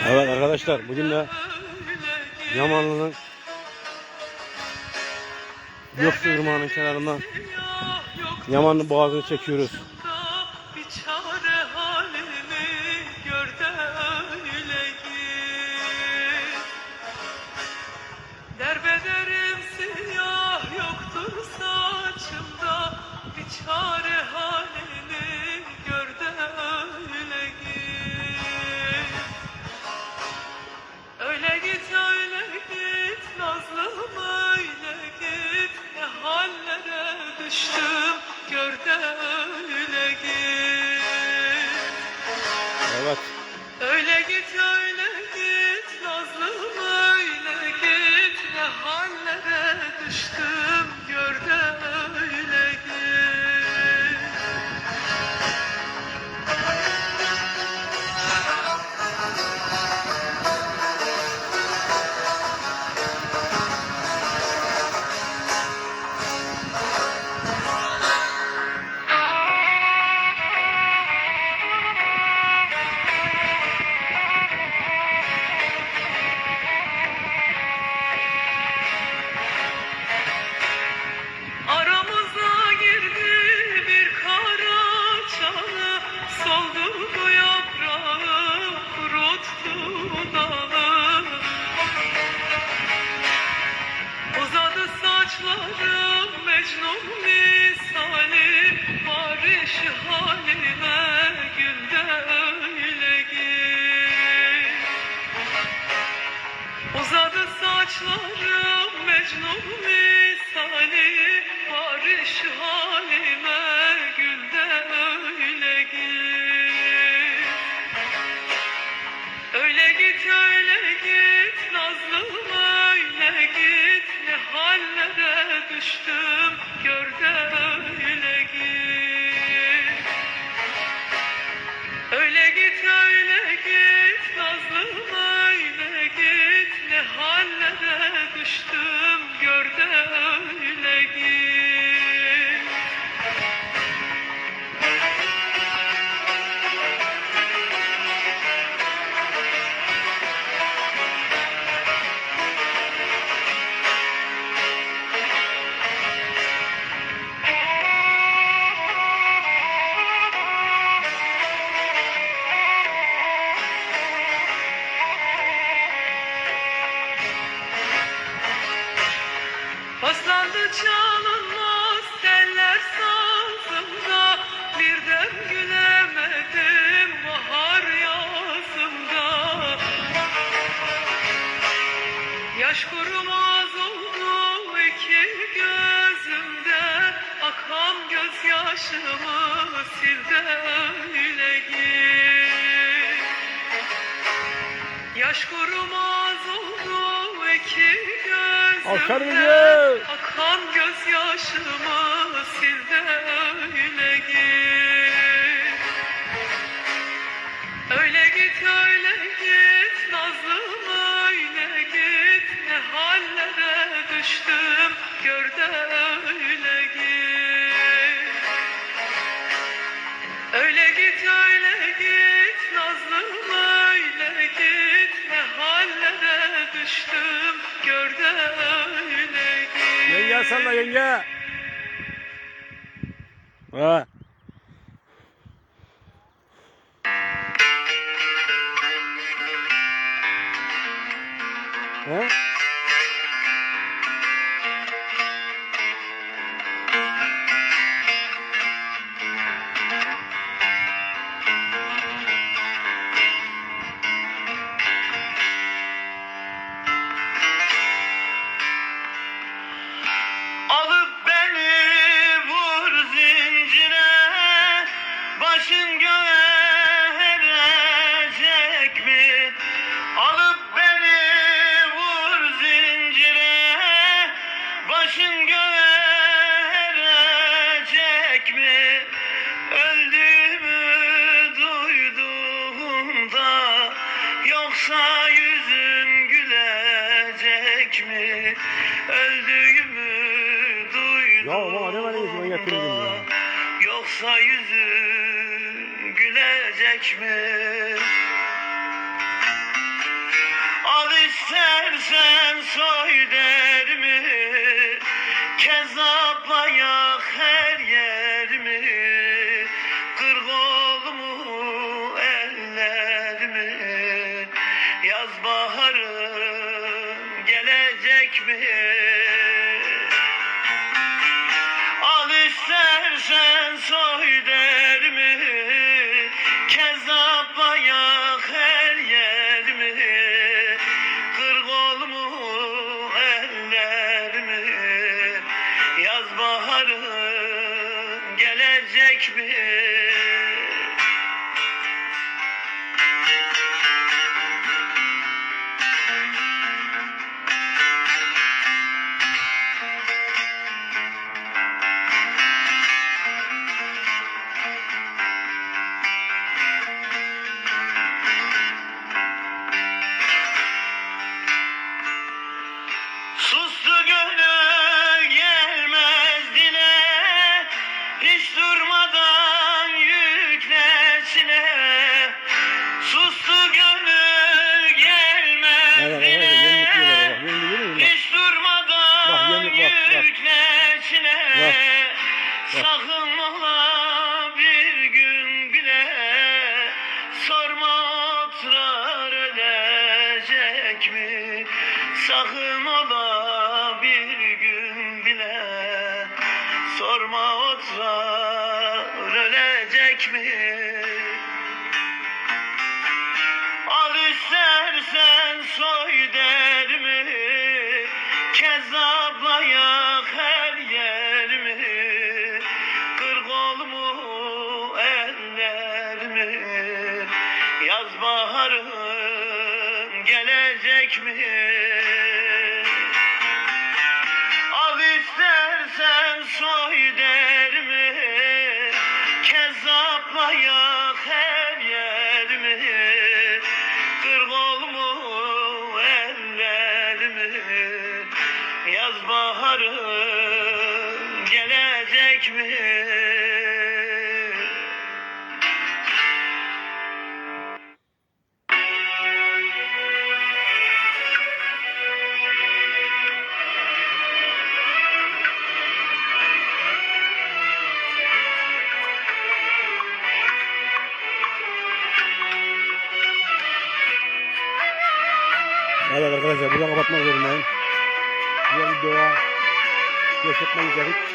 Evet arkadaşlar, bugün de Yamanlı'nın Göksu Irmağı'nın kenarından Yamanlı Boğazı'nı çekiyoruz. Derbederim siyah yoktur saçımda, bir çare halini gör de öyle git. Öyle git nazlım öyle git, ne hallere düştüm gör de öyle git. Evet. Öyle git nazlım öyle git, ne hallere düştüm gör de öyle git. Aramıza girdi bir kara çalı, soldu bu yaprağı, kuruttu dalı. Uzadı saçlarım Mecnun misali, barış halime gül de öyle git. Uzadı saçlarım Mecnun misali, barış halime gül de öyle git. Öyle git nazlım öyle git, ne hallere düştüm gör de öyle git. Öyle git nazlım öyle git, ne hallere düştüm gör de öyle git. Paslandı çalınmaz teller sazımda, bir dem gülemedim bahar yazımda. Yaş kurumaz oldu iki gözümde, akan gözyaşımı sil de öyle git. Yaş kurumaz oldu iki gözümde, akan gözyaşımı sil de öyle git. Öyle git nazlım öyle git, ne hallere düştüm gör de öyle git. Öyle git nazlım öyle git, ne hallere düştüm gör de öyle git. Yenge salla yenge. Ha. Ha? Alıp beni vur zincire, başın göğe erecek mi? Alıp beni vur zincire, başın göğe erecek mi? Öldüğümü duyduğunda, yoksa yüzün gülecek mi? Öldüğümü Ya baba ne var ne getirdin ya? Yoksa yüzün gülecek mi? Al istersen soy derimi, kezzapla yak her yerimi. Kır kolumu ellerimi, yaz baharım gelecek mi? Al istersen soy derimi, kezzapla yak her yerimi. Kır kolumu ellerimi, yaz baharım gelecek mi? Sustu gönül gelmez dile, hiç durmadan yükleşine. Sustu gönül gelmez dile, hiç durmadan yükleşine. Sakın ola bir gün bile, sorma otrar ölecek mi? Sakın ola bir gün bile, sorma otrar ölecek mi? Al istersen soy derimi, kezzapla yak her yerimi. Kır kolumu ellerimi, yaz baharım gelecek mi? Al istersen soy derimi, kezzapla yak her yerimi. Kır kolumu ellerimi, yaz baharım gelecek mi? Evet arkadaşlar, burada kapatmak zorundayım. Diğer videoya göstermek üzere.